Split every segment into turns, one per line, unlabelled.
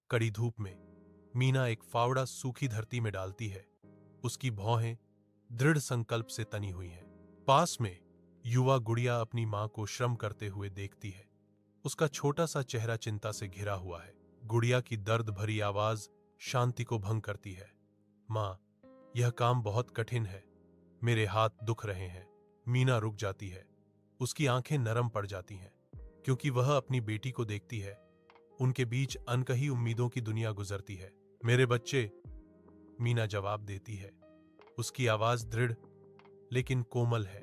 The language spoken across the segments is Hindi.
कड़ी धूप में मीना एक फावड़ा सूखी धरती में डालती है। उसकी भौहें दृढ़ संकल्प से तनी हुई हैं। पास में युवा गुड़िया अपनी मां को श्रम करते हुए देखती है। उसका छोटा सा चेहरा चिंता से घिरा हुआ है। गुड़िया की दर्द भरी आवाज शांति को भंग करती है। मां, यह काम बहुत कठिन है, मेरे हाथ दुख रहे हैं। मीना रुक जाती है। उसकी आंखें नरम पड़ जाती हैं, क्योंकि वह अपनी बेटी को देखती है। उनके बीच अनकही उम्मीदों की दुनिया गुजरती है। मेरे बच्चे, मीना जवाब देती है। उसकी आवाज दृढ़ लेकिन कोमल है।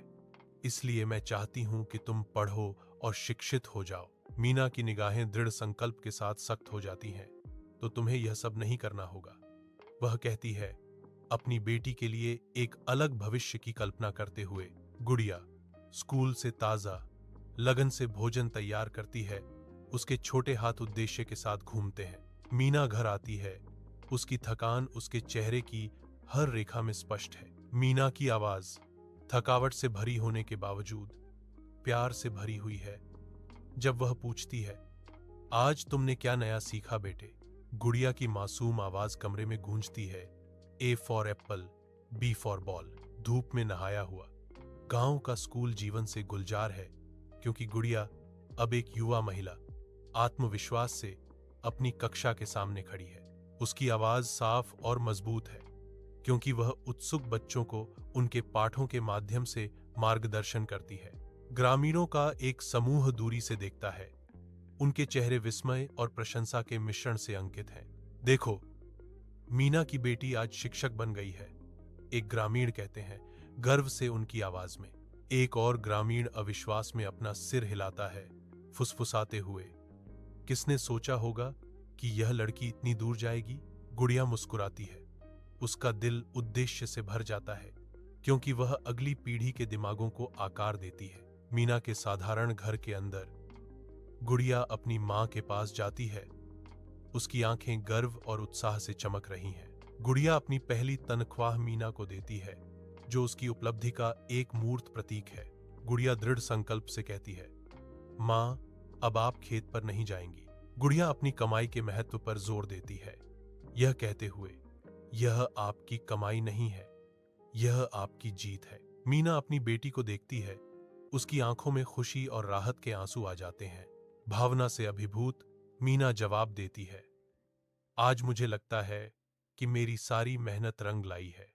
इसलिए मैं चाहती हूं कि तुम पढ़ो और शिक्षित हो जाओ। मीना की निगाहें दृढ़ संकल्प के साथ सख्त हो जाती हैं। तो तुम्हें यह सब नहीं करना होगा, वह कहती है, अपनी बेटी के लिए एक अलग भविष्य की कल्पना करते हुए। गुड़िया स्कूल से ताजा लगन से भोजन तैयार करती है। उसके छोटे हाथ उद्देश्य के साथ घूमते हैं। मीना घर आती है। उसकी थकान उसके चेहरे की हर रेखा में स्पष्ट है। मीना की आवाज थकावट से भरी होने के बावजूद प्यार से भरी हुई है। जब वह पूछती है, आज तुमने क्या नया सीखा बेटे? गुड़िया की मासूम आवाज कमरे में गूंजती है। A for apple, B for ball. धूप में नहाया हुआ गांव का स्कूल जीवन से गुलजार है, क्योंकि गुड़िया अब एक युवा महिला आत्मविश्वास से अपनी कक्षा के सामने खड़ी है। उसकी आवाज साफ और मजबूत है, क्योंकि वह उत्सुक बच्चों को उनके पाठों के माध्यम से मार्गदर्शन करती है। ग्रामीणों का एक समूह दूरी से देखता है। उनके चेहरे विस्मय और प्रशंसा के मिश्रण से अंकित हैं। देखो, मीना की बेटी आज शिक्षक बन गई है, एक ग्रामीण कहते हैं, गर्व से उनकी आवाज में। एक और ग्रामीण अविश्वास में अपना सिर हिलाता है, फुसफुसाते हुए, किसने सोचा होगा कि यह लड़की इतनी दूर जाएगी? गुड़िया मुस्कुराती है। उसका दिल उद्देश्य से भर जाता है, क्योंकि वह अगली पीढ़ी के दिमागों को आकार देती है। मीना के साधारण घर के अंदर गुड़िया अपनी मां के पास जाती है। उसकी आंखें गर्व और उत्साह से चमक रही हैं। गुड़िया अपनी पहली तनख्वाह मीना को देती है, जो उसकी उपलब्धि का एक मूर्त प्रतीक है। गुड़िया दृढ़ संकल्प से कहती है, मां, अब आप खेत पर नहीं जाएंगी। गुड़िया अपनी कमाई के महत्व पर जोर देती है, यह कहते हुए, यह आपकी कमाई नहीं है, यह आपकी जीत है। मीना अपनी बेटी को देखती है। उसकी आंखों में खुशी और राहत के आंसू आ जाते हैं। भावना से अभिभूत मीना जवाब देती है, आज मुझे लगता है कि मेरी सारी मेहनत रंग लाई है।